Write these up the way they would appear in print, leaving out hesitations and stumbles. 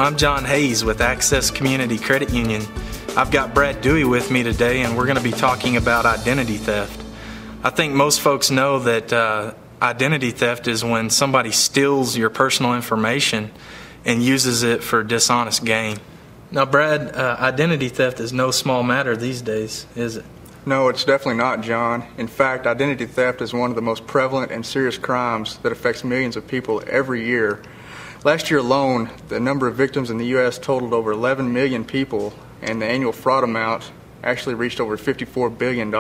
I'm John Hayes with Access Community Credit Union. I've got Brad Dewey with me today, and we're going to be talking about identity theft. I think most folks know that identity theft is when somebody steals your personal information and uses it for dishonest gain. Now, Brad, identity theft is no small matter these days, is it? No, it's definitely not, John. In fact, identity theft is one of the most prevalent and serious crimes that affects millions of people every year. Last year alone, the number of victims in the U.S. totaled over 11 million people, and the annual fraud amount actually reached over $54 billion.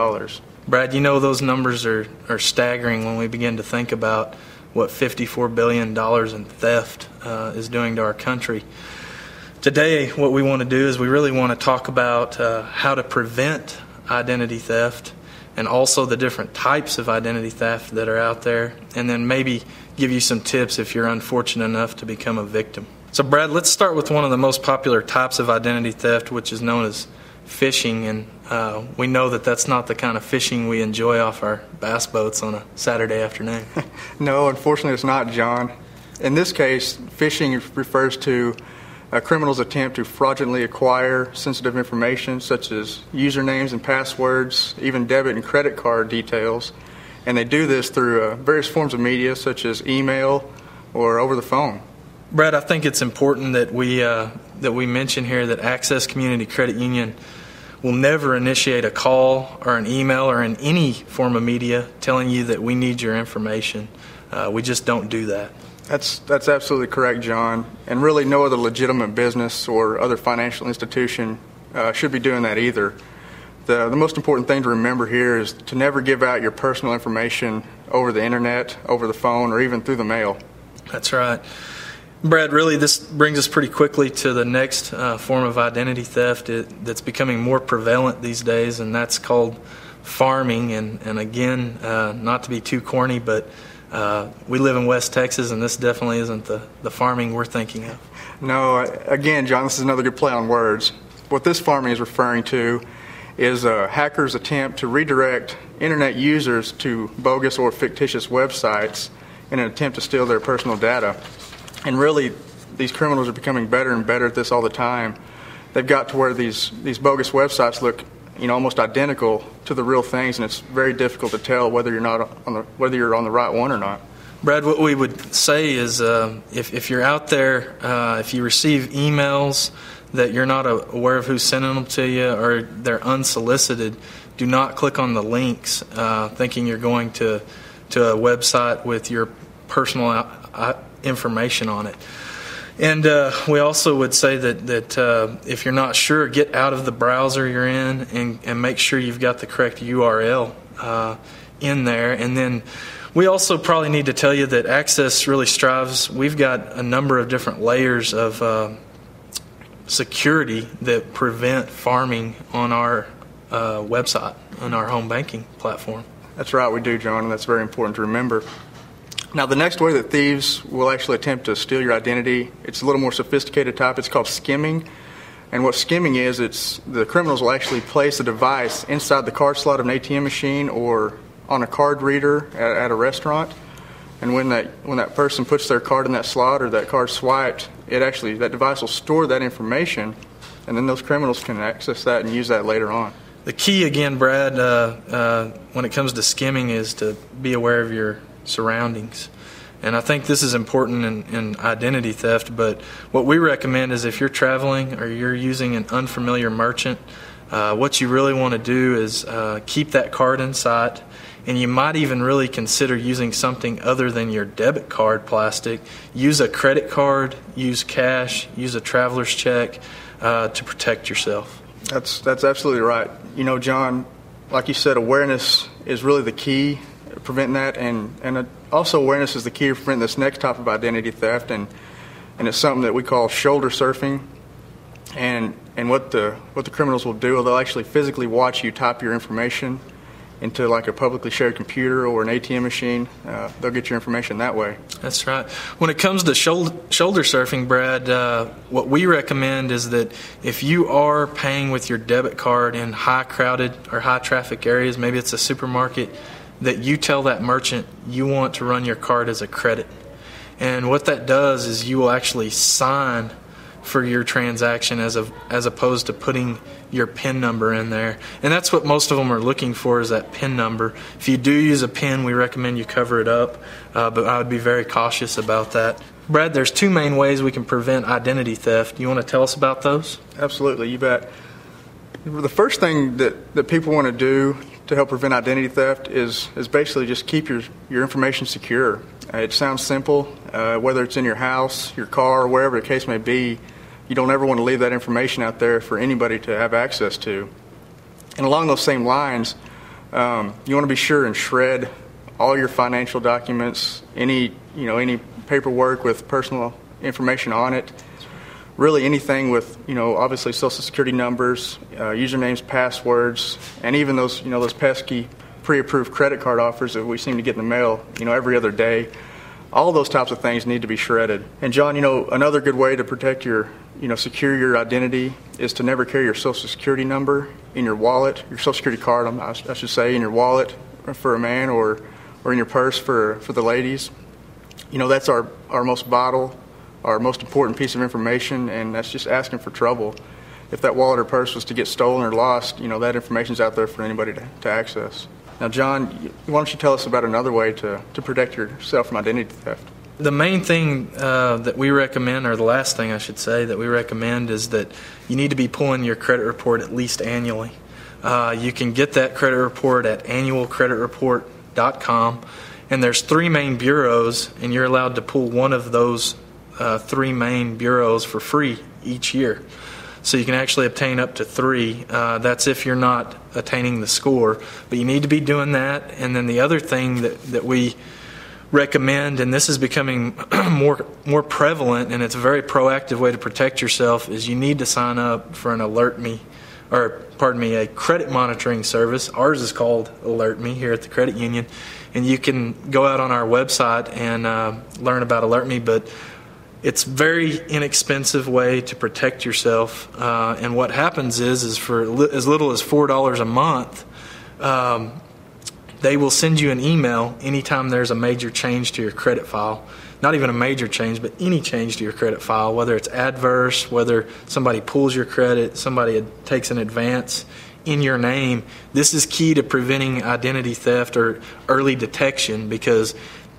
Brad, you know those numbers are staggering when we begin to think about what $54 billion in theft is doing to our country. Today, what we want to do is we really want to talk about how to prevent identity theft and also the different types of identity theft that are out there, and then maybe give you some tips if you're unfortunate enough to become a victim. So, Brad, let's start with one of the most popular types of identity theft, which is known as phishing, and we know that that's not the kind of fishing we enjoy off our bass boats on a Saturday afternoon. No, unfortunately it's not, John. In this case, phishing refers to a criminal's attempt to fraudulently acquire sensitive information such as usernames and passwords, even debit and credit card details, and they do this through various forms of media such as email or over the phone. Brad, I think it's important that we mention here that Access Community Credit Union will never initiate a call or an email or in any form of media telling you that we need your information. We just don't do that. That's absolutely correct, John. And really no other legitimate business or other financial institution should be doing that either. The most important thing to remember here is to never give out your personal information over the internet, over the phone, or even through the mail. That's right. Brad, really this brings us pretty quickly to the next form of identity theft that's becoming more prevalent these days, and that's called farming. And again, not to be too corny, but we live in West Texas, and this definitely isn't the farming we're thinking of. No, again, John, this is another good play on words. What this farming is referring to is a hacker's attempt to redirect internet users to bogus or fictitious websites in an attempt to steal their personal data. And really, these criminals are becoming better and better at this all the time. They've got to where these bogus websites look, almost identical to the real things, and it's very difficult to tell whether you're on the right one or not. Brad, what we would say is if you're out there, if you receive emails that you're not aware of who's sending them to you or they're unsolicited, do not click on the links thinking you're going to a website with your personal information on it. And we also would say that if you're not sure, get out of the browser you're in and make sure you've got the correct URL in there. And then we also probably need to tell you that Access really strives. We've got a number of different layers of security that prevent farming on our website, on our home banking platform. That's right, we do, John, and that's very important to remember. Now, the next way that thieves will actually attempt to steal your identity, it's a little more sophisticated type. It's called skimming. And what skimming is, it's the criminals will actually place a device inside the card slot of an ATM machine or on a card reader at a restaurant. And when that person puts their card in that slot or that card swiped, that device will store that information, and then those criminals can access that and use that later on. The key, again, Brad, when it comes to skimming is to be aware of your surroundings. And I think this is important in identity theft, but what we recommend is if you're traveling or you're using an unfamiliar merchant, what you really want to do is keep that card in sight, and you might even really consider using something other than your debit card plastic. Use a credit card, use cash, use a traveler's check to protect yourself. That's absolutely right. John, like you said, awareness is really the key preventing that, and also awareness is the key to preventing this next type of identity theft, and it's something that we call shoulder surfing. And what the criminals will do, they'll actually physically watch you type your information into like a publicly shared computer or an ATM machine. They'll get your information that way. That's right. When it comes to shoulder surfing, Brad, what we recommend is that if you are paying with your debit card in high crowded or high traffic areas, maybe it's a supermarket, that you tell that merchant you want to run your card as a credit. And what that does is you will actually sign for your transaction as opposed to putting your PIN number in there. And that's what most of them are looking for, is that PIN number. If you do use a PIN, we recommend you cover it up, but I would be very cautious about that. Brad, there's two main ways we can prevent identity theft. You want to tell us about those? Absolutely, you bet. The first thing that people want to do to help prevent identity theft is basically just keep your information secure. It sounds simple, whether it's in your house, your car, wherever the case may be. You don't ever want to leave that information out there for anybody to have access to. And along those same lines, you want to be sure and shred all your financial documents, any paperwork with personal information on it, really anything with obviously Social Security numbers, usernames, passwords, and even those pesky pre-approved credit card offers that we seem to get in the mail every other day. All those types of things need to be shredded. And John, another good way to protect secure your identity is to never carry your Social Security number in your wallet, your Social Security card, I should say, in your wallet for a man or in your purse for the ladies. That's our most vital, our most important piece of information, and that's just asking for trouble. If that wallet or purse was to get stolen or lost, that information's out there for anybody to access. Now, John, why don't you tell us about another way to protect yourself from identity theft? The main thing that we recommend, or the last thing I should say that we recommend, is that you need to be pulling your credit report at least annually. You can get that credit report at annualcreditreport.com, and there's 3 main bureaus, and you're allowed to pull one of those 3 main bureaus for free each year. So you can actually obtain up to 3. That's if you're not attaining the score. But you need to be doing that. And then the other thing that we recommend, and this is becoming more prevalent, and it's a very proactive way to protect yourself, is you need to sign up for a credit monitoring service. Ours is called Alert Me here at the credit union. And you can go out on our website and learn about Alert Me, but it's a very inexpensive way to protect yourself, and what happens is for as little as $4 a month, they will send you an email anytime there's a major change to your credit file. Not even a major change, but any change to your credit file, whether it's adverse, whether somebody pulls your credit, somebody takes an advance in your name. This is key to preventing identity theft or early detection, because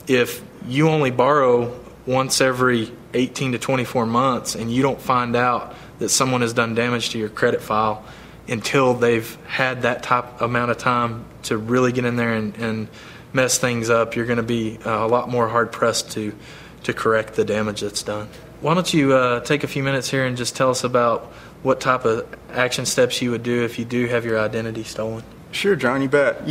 if you only borrow once every 18 to 24 months and you don't find out that someone has done damage to your credit file until they've had that amount of time to really get in there and mess things up, you're going to be a lot more hard-pressed to correct the damage that's done. Why don't you take a few minutes here and just tell us about what type of action steps you would do if you do have your identity stolen? Sure, John, you bet.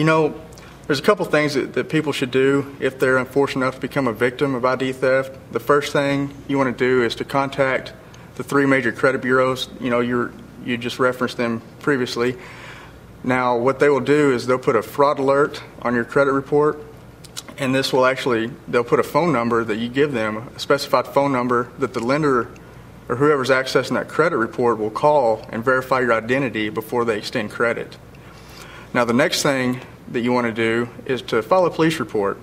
There's a couple things that people should do if they're unfortunate enough to become a victim of ID theft. The first thing you want to do is to contact the 3 major credit bureaus. You just referenced them previously. Now, what they will do is they'll put a fraud alert on your credit report, and they'll put a phone number that you give them, a specified phone number that the lender or whoever's accessing that credit report will call and verify your identity before they extend credit. Now, the next thing that you want to do is to file a police report.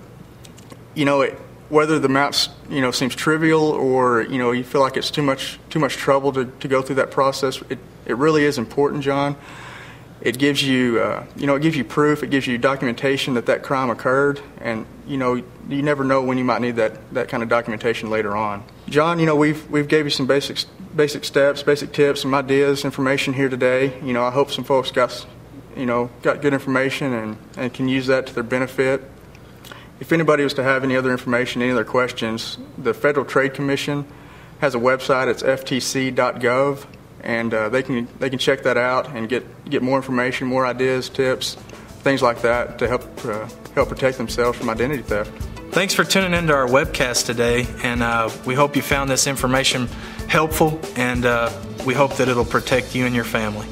Whether the amount seems trivial or you feel like it's too much trouble to go through that process, it really is important, John. It gives you it gives you proof, it gives you documentation that crime occurred, and you never know when you might need that kind of documentation later on. John, we've gave you some basic steps, basic tips, some ideas, information here today. I hope some folks got good information and can use that to their benefit. If anybody was to have any other information, any other questions, the Federal Trade Commission has a website. It's ftc.gov, and they can check that out and get more information, more ideas, tips, things like that to help protect themselves from identity theft. Thanks for tuning into our webcast today, and we hope you found this information helpful, and we hope that it'll protect you and your family.